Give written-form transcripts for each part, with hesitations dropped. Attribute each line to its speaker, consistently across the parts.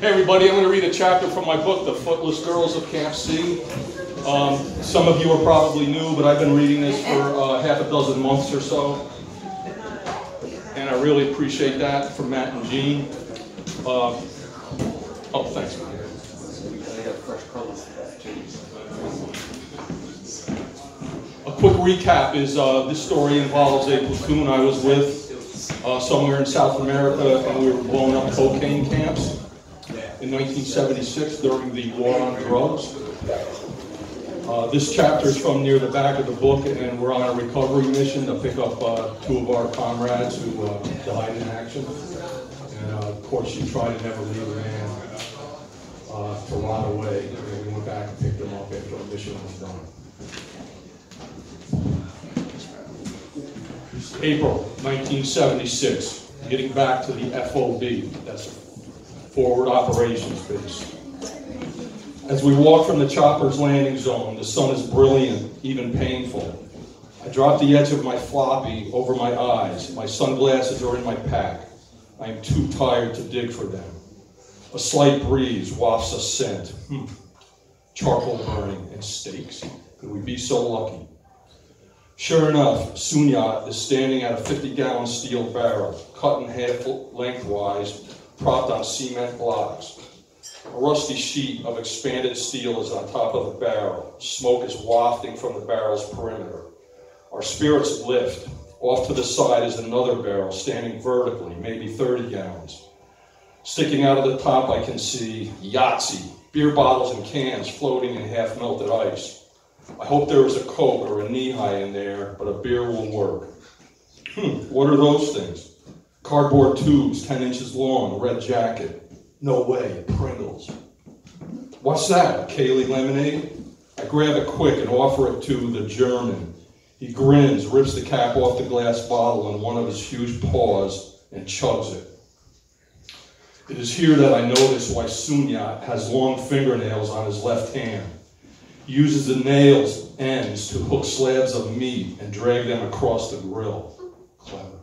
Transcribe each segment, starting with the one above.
Speaker 1: Hey everybody, I'm going to read a chapter from my book, The Footless Girls of Camp C. Some of you are probably new, but I've been reading this for half a dozen months or so. And I really appreciate that from Matt and Jean. Oh, thanks. A quick recap is this story involves a platoon I was with somewhere in South America, and we were blowing up cocaine camps in 1976 during the war on drugs. This chapter is from near the back of the book, and we're on a recovery mission to pick up two of our comrades who died in action. And of course, she tried to never leave a man to rot away. And we went back and picked them up after our mission was done. April 1976, getting back to the FOB, that's Forward Operations Base. As we walk from the chopper's landing zone, the sun is brilliant, even painful. I drop the edge of my floppy over my eyes. My sunglasses are in my pack. I am too tired to dig for them. A slight breeze wafts a scent. Charcoal burning and steaks. Could we be so lucky? Sure enough, Sunyat is standing at a 50-gallon steel barrel, cut in half lengthwise, propped on cement blocks. A rusty sheet of expanded steel is on top of the barrel. Smoke is wafting from the barrel's perimeter. Our spirits lift. Off to the side is another barrel standing vertically, maybe 30 gallons. Sticking out of the top, I can see Yahtzee, beer bottles and cans floating in half-melted ice. I hope there is a Coke or a knee-high in there, but a beer will work. What are those things? Cardboard tubes, 10 inches long, red jacket. No way, Pringles. What's that, Kaylee lemonade? I grab it quick and offer it to the German. He grins, rips the cap off the glass bottle in one of his huge paws, and chugs it. It is here that I notice why Sunyat has long fingernails on his left hand. He uses the nails' ends to hook slabs of meat and drag them across the grill. Clever.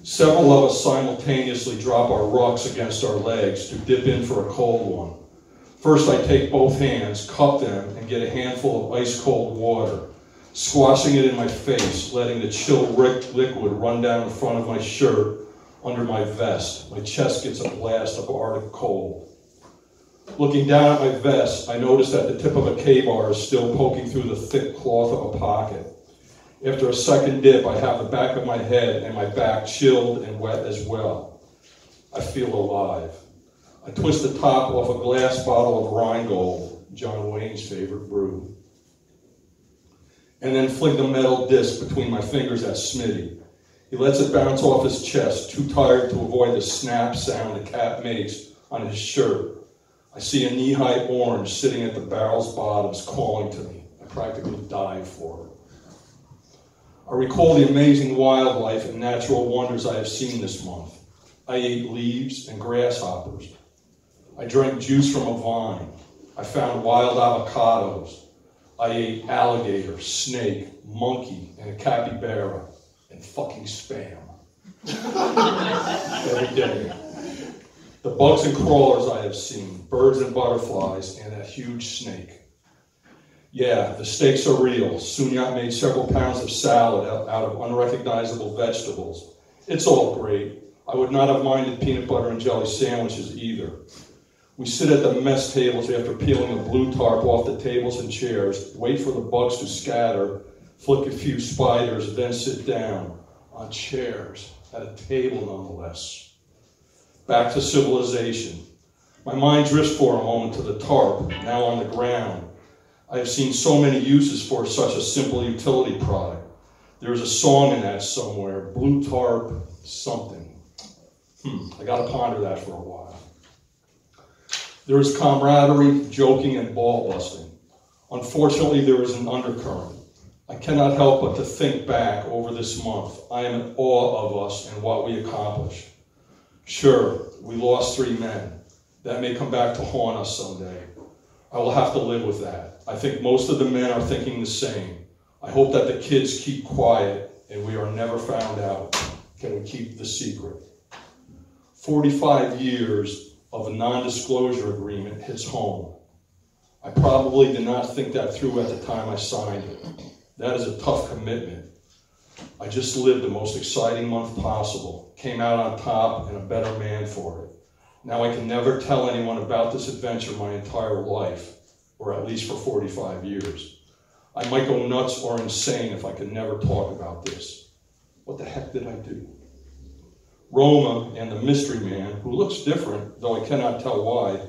Speaker 1: Several of us simultaneously drop our rucks against our legs to dip in for a cold one. First, I take both hands, cup them, and get a handful of ice-cold water, squashing it in my face, letting the chill liquid run down the front of my shirt under my vest. My chest gets a blast of Arctic cold. Looking down at my vest, I notice that the tip of a K-bar is still poking through the thick cloth of a pocket. After a second dip, I have the back of my head and my back chilled and wet as well. I feel alive. I twist the top off a glass bottle of Rheingold, John Wayne's favorite brew, and then fling the metal disc between my fingers at Smitty. He lets it bounce off his chest, too tired to avoid the snap sound the cap makes on his shirt. I see a knee-high orange sitting at the barrel's bottoms calling to me. I practically dive for it. I recall the amazing wildlife and natural wonders I have seen this month. I ate leaves and grasshoppers. I drank juice from a vine. I found wild avocados. I ate alligator, snake, monkey, and a capybara, and fucking spam. Every day. The bugs and crawlers I have seen, birds and butterflies, and a huge snake. Yeah, the steaks are real. Sunyat made several pounds of salad out of unrecognizable vegetables. It's all great. I would not have minded peanut butter and jelly sandwiches either. We sit at the mess tables after peeling a blue tarp off the tables and chairs, wait for the bugs to scatter, flick a few spiders, then sit down on chairs at a table nonetheless. Back to civilization. My mind drifts for a moment to the tarp, now on the ground. I have seen so many uses for such a simple utility product. There's a song in that somewhere, blue tarp something. I gotta ponder that for a while. There is camaraderie, joking, and ball busting. Unfortunately, there is an undercurrent. I cannot help but to think back over this month. I am in awe of us and what we accomplished. Sure, we lost 3 men. That may come back to haunt us someday. I will have to live with that. I think most of the men are thinking the same. I hope that the kids keep quiet and we are never found out. Can we keep the secret? 45 years of a non-disclosure agreement hits home. I probably did not think that through at the time I signed it. That is a tough commitment. I just lived the most exciting month possible, came out on top and a better man for it. Now I can never tell anyone about this adventure my entire life, or at least for 45 years. I might go nuts or insane if I could never talk about this. What the heck did I do? Roma and the mystery man, who looks different, though I cannot tell why,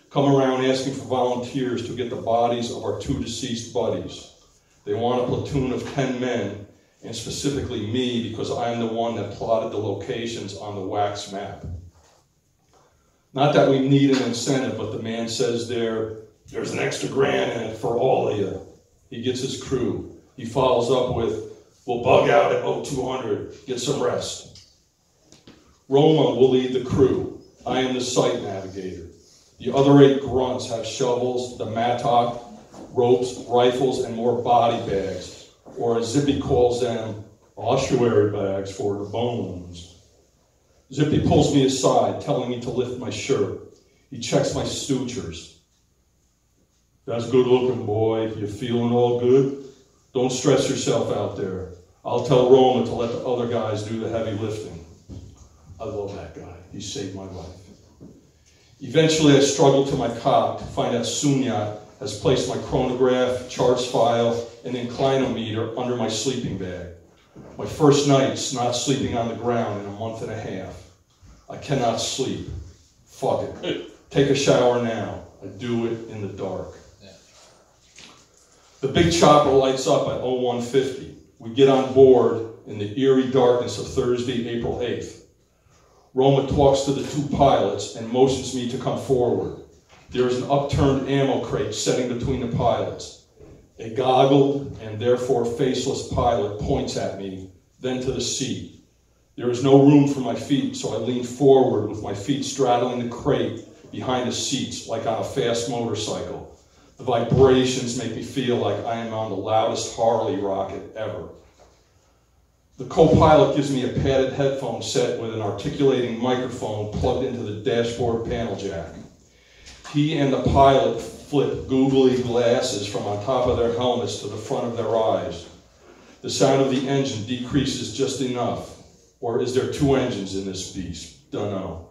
Speaker 1: come around asking for volunteers to get the bodies of our 2 deceased buddies. They want a platoon of 10 men, and specifically me, because I am the one that plotted the locations on the wax map. Not that we need an incentive, but the man says there's an extra grand in it for all of you. He gets his crew. He follows up with, we'll bug out at 0200, get some rest. Roma will lead the crew. I am the site navigator. The other 8 grunts have shovels, the mattock, ropes, rifles, and more body bags, or as Zippy calls them, ossuary bags for the bones. Zippy pulls me aside, telling me to lift my shirt. He checks my sutures. That's good looking, boy. You feeling all good? Don't stress yourself out there. I'll tell Roma to let the other guys do the heavy lifting. I love that guy. He saved my life. Eventually, I struggle to my cot to find out Sunyat has placed my chronograph, charts file, and inclinometer under my sleeping bag. My first night's not sleeping on the ground in a month and a half. I cannot sleep. Fuck it. Take a shower now. I do it in the dark. Yeah. The big chopper lights up at 0150. We get on board in the eerie darkness of Thursday, April 8th. Roma talks to the 2 pilots and motions me to come forward. There is an upturned ammo crate setting between the pilots. A goggled and therefore faceless pilot points at me, then to the seat. There is no room for my feet, so I lean forward with my feet straddling the crate behind the seats like on a fast motorcycle. The vibrations make me feel like I am on the loudest Harley rocket ever. The co-pilot gives me a padded headphone set with an articulating microphone plugged into the dashboard panel jack. He and the pilot flip googly glasses from on top of their helmets to the front of their eyes. The sound of the engine decreases just enough. Or is there 2 engines in this beast? Dunno.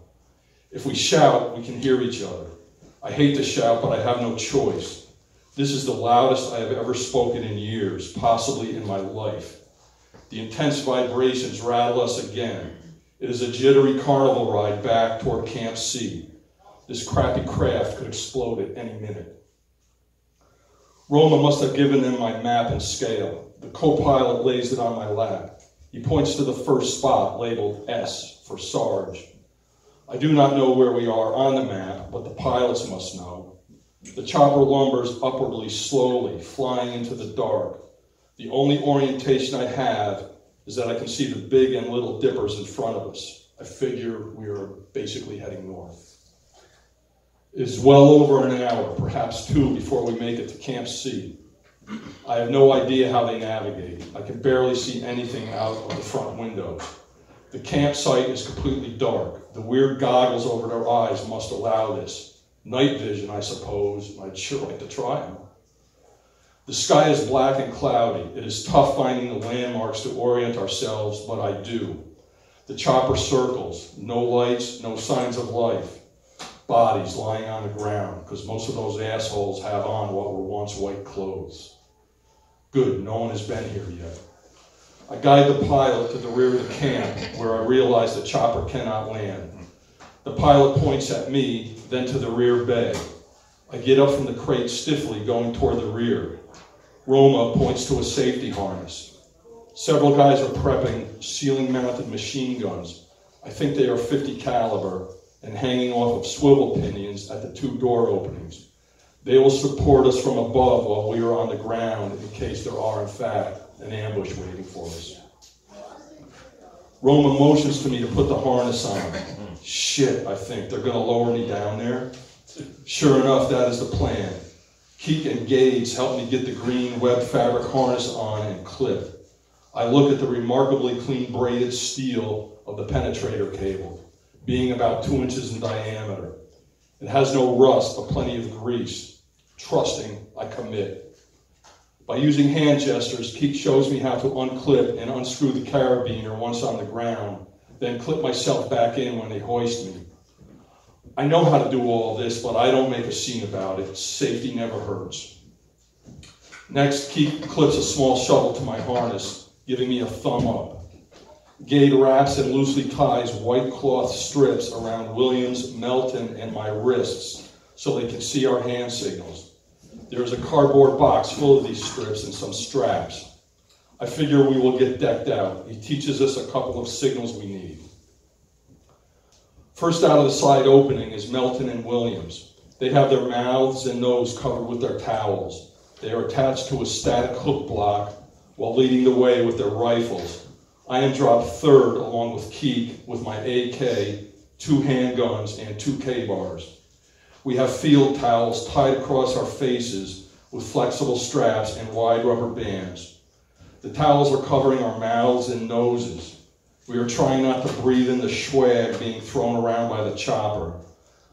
Speaker 1: If we shout, we can hear each other. I hate to shout, but I have no choice. This is the loudest I have ever spoken in years, possibly in my life. The intense vibrations rattle us again. It is a jittery carnival ride back toward Camp C. This crappy craft could explode at any minute. Roma must have given them my map and scale. The co-pilot lays it on my lap. He points to the first spot labeled S for Sarge. I do not know where we are on the map, but the pilots must know. The chopper lumbers upwardly slowly, flying into the dark. The only orientation I have is that I can see the big and little dippers in front of us. I figure we are basically heading north. It is well over an hour, perhaps 2, before we make it to Camp C. I have no idea how they navigate. I can barely see anything out of the front windows. The campsite is completely dark. The weird goggles over their eyes must allow this. Night vision, I suppose. I'd sure like to try them. The sky is black and cloudy. It is tough finding the landmarks to orient ourselves, but I do. The chopper circles. No lights, no signs of life. Bodies lying on the ground, because most of those assholes have on what were once white clothes. Good, no one has been here yet. I guide the pilot to the rear of the camp, where I realize the chopper cannot land. The pilot points at me, then to the rear bay. I get up from the crate stiffly, going toward the rear. Roma points to a safety harness. Several guys are prepping ceiling-mounted machine guns. I think they are .50 caliber and hanging off of swivel pinions at the 2 door openings. They will support us from above while we are on the ground in case there are, in fact, an ambush waiting for us. Roma motions to me to put the harness on. Shit, I think. They're going to lower me down there? Sure enough, that is the plan. Keek and Gage help me get the green web fabric harness on and clip. I look at the remarkably clean braided steel of the penetrator cable, being about 2 inches in diameter. It has no rust, but plenty of grease. Trusting, I commit. By using hand gestures, Keith shows me how to unclip and unscrew the carabiner once on the ground, then clip myself back in when they hoist me. I know how to do all this, but I don't make a scene about it. Safety never hurts. Next, Keith clips a small shovel to my harness, giving me a thumb up. Gade wraps and loosely ties white cloth strips around Williams, Melton, and my wrists so they can see our hand signals. There is a cardboard box full of these strips and some straps. I figure we will get decked out. He teaches us a couple of signals we need. First out of the side opening is Melton and Williams. They have their mouths and nose covered with their towels. They are attached to a static hook block while leading the way with their rifles. I am dropped third along with Keek with my AK, 2 handguns, and 2 K-bars. We have field towels tied across our faces with flexible straps and wide rubber bands. The towels are covering our mouths and noses. We are trying not to breathe in the swag being thrown around by the chopper.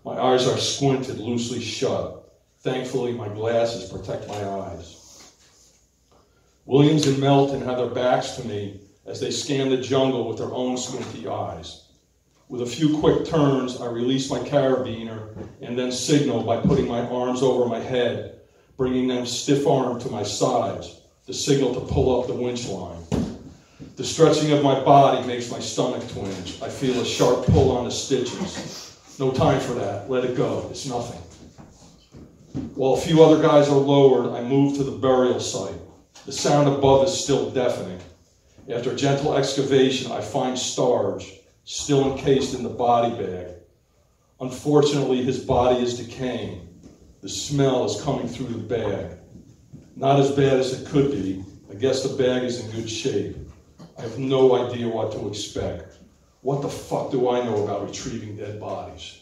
Speaker 1: My eyes are squinted loosely shut. Thankfully, my glasses protect my eyes. Williams and Melton have their backs to me as they scan the jungle with their own squinty eyes. With a few quick turns, I release my carabiner and then signal by putting my arms over my head, bringing them stiff-armed to my sides, the signal to pull up the winch line. The stretching of my body makes my stomach twinge. I feel a sharp pull on the stitches. No time for that. Let it go. It's nothing. While a few other guys are lowered, I move to the burial site. The sound above is still deafening. After gentle excavation, I find Starge, still encased in the body bag. Unfortunately, his body is decaying. The smell is coming through the bag. Not as bad as it could be. I guess the bag is in good shape. I have no idea what to expect. What the fuck do I know about retrieving dead bodies?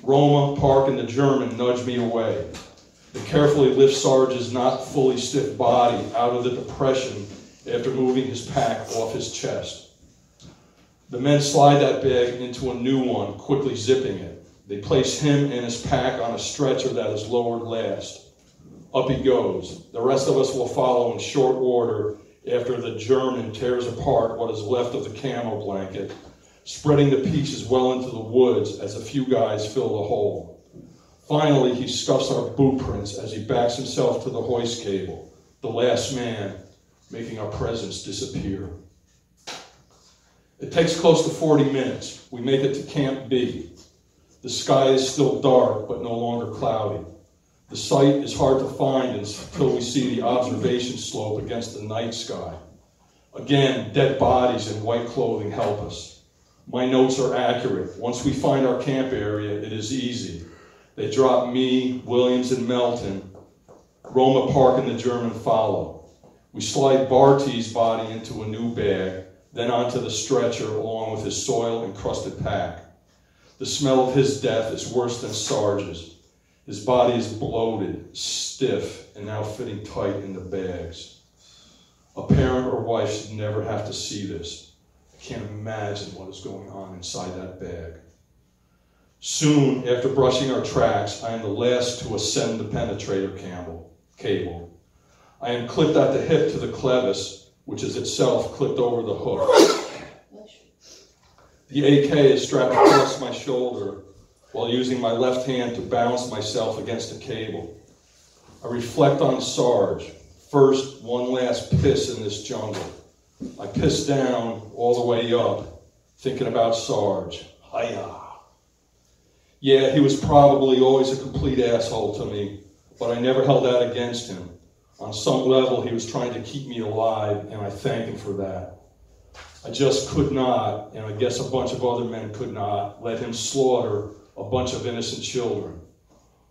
Speaker 1: Roma, Park, and the German nudge me away. They carefully lift Sarge's not fully stiff body out of the depression after moving his pack off his chest. The men slide that bag into a new one, quickly zipping it. They place him and his pack on a stretcher that is lowered last. Up he goes. The rest of us will follow in short order after the German tears apart what is left of the camo blanket, spreading the pieces well into the woods as a few guys fill the hole. Finally, he scuffs our boot prints as he backs himself to the hoist cable, the last man, making our presence disappear. It takes close to 40 minutes. We make it to Camp B. The sky is still dark, but no longer cloudy. The site is hard to find until we see the observation slope against the night sky. Again, dead bodies in white clothing help us. My notes are accurate. Once we find our camp area, it is easy. They drop me, Williams, and Melton. Roma, Park, and the German follow. We slide Barty's body into a new bag, then onto the stretcher along with his soil-encrusted pack. The smell of his death is worse than Sarge's. His body is bloated, stiff, and now fitting tight in the bags. A parent or wife should never have to see this. I can't imagine what is going on inside that bag. Soon, after brushing our tracks, I am the last to ascend the penetrator cable. I am clipped at the hip to the clevis, which is itself clipped over the hook. The AK is strapped across my shoulder while using my left hand to balance myself against the cable. I reflect on Sarge. First, one last piss in this jungle. I piss down all the way up, thinking about Sarge. Hiya. Yeah, he was probably always a complete asshole to me, but I never held that against him. On some level, he was trying to keep me alive, and I thank him for that. I just could not, and I guess a bunch of other men could not, let him slaughter a bunch of innocent children.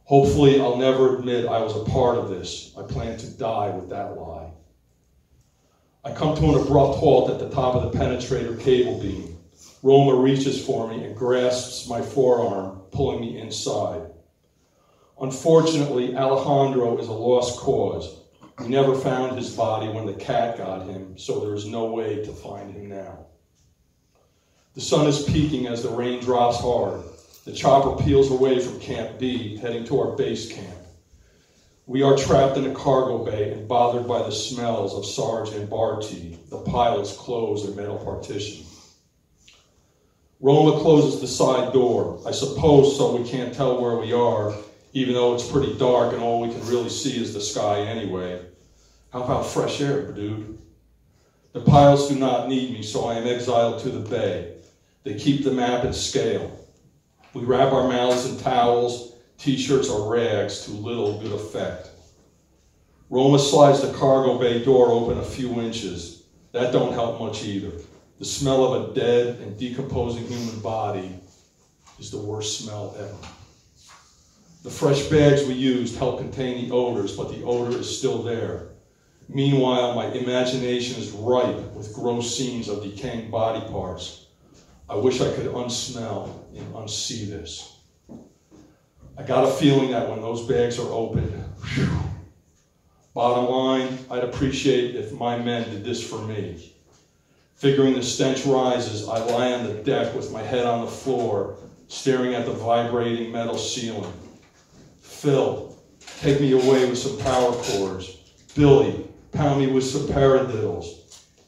Speaker 1: Hopefully, I'll never admit I was a part of this. I plan to die with that lie. I come to an abrupt halt at the top of the penetrator cable beam. Roma reaches for me and grasps my forearm, pulling me inside. Unfortunately, Alejandro is a lost cause. We never found his body when the cat got him, so there is no way to find him now. The sun is peaking as the rain drops hard. The chopper peels away from Camp B, heading to our base camp. We are trapped in the cargo bay and bothered by the smells of Sarge and Barty. The pilots close their metal partition. Roma closes the side door, I suppose so we can't tell where we are, even though it's pretty dark and all we can really see is the sky anyway. How about fresh air, dude? The pilots do not need me, so I am exiled to the bay. They keep the map at scale. We wrap our mouths in towels, t-shirts, or rags to little good effect. Roma slides the cargo bay door open a few inches. That don't help much either. The smell of a dead and decomposing human body is the worst smell ever. The fresh bags we used help contain the odors, but the odor is still there. Meanwhile, my imagination is ripe with gross scenes of decaying body parts. I wish I could unsmell and unsee this. I got a feeling that when those bags are opened, whew, bottom line, I'd appreciate if my men did this for me. Figuring the stench rises, I lie on the deck with my head on the floor, staring at the vibrating metal ceiling. Phil, take me away with some power cords. Billy, pound me with some paradiddles.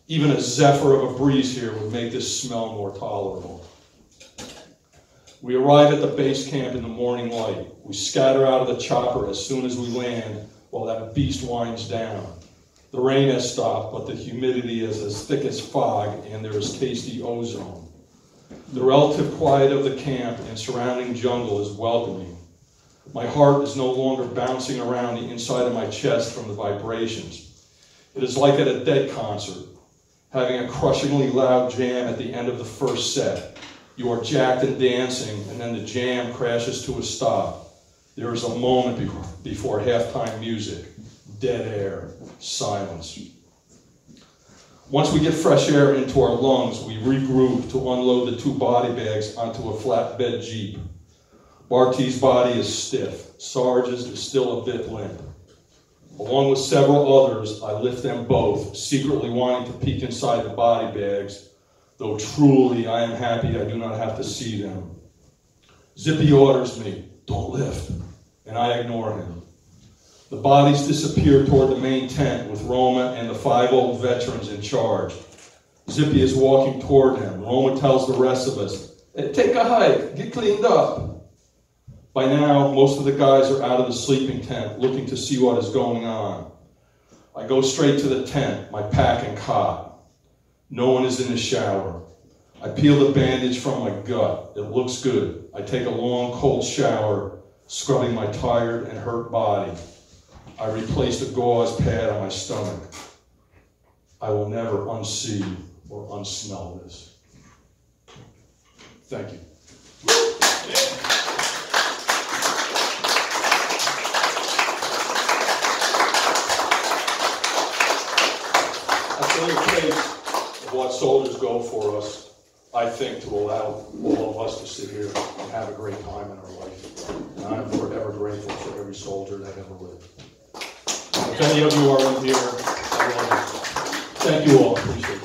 Speaker 1: Even a zephyr of a breeze here would make this smell more tolerable. We arrive at the base camp in the morning light. We scatter out of the chopper as soon as we land while that beast winds down. The rain has stopped, but the humidity is as thick as fog and there is tasty ozone. The relative quiet of the camp and surrounding jungle is welcoming. My heart is no longer bouncing around the inside of my chest from the vibrations. It is like at a Dead concert, having a crushingly loud jam at the end of the first set. You are jacked and dancing, and then the jam crashes to a stop. There is a moment before halftime music, dead air, silence. Once we get fresh air into our lungs, we regroup to unload the 2 body bags onto a flatbed Jeep. Barty's body is stiff. Sarge's is still a bit limp. Along with several others, I lift them both, secretly wanting to peek inside the body bags, though truly I am happy I do not have to see them. Zippy orders me, "Don't lift," and I ignore him. The bodies disappear toward the main tent with Roma and the 5 old veterans in charge. Zippy is walking toward him. Roma tells the rest of us, "Hey, take a hike, get cleaned up." By now, most of the guys are out of the sleeping tent looking to see what is going on. I go straight to the tent, my pack and cot. No one is in the shower. I peel the bandage from my gut. It looks good. I take a long, cold shower, scrubbing my tired and hurt body. I replace the gauze pad on my stomach. I will never unsee or unsmell this. Thank you. That's a little taste of what soldiers go for us, I think, to allow all of us to sit here and have a great time in our life. And I'm forever grateful for every soldier that ever lived. If any of you are in here, I love you. Thank you all. Appreciate it.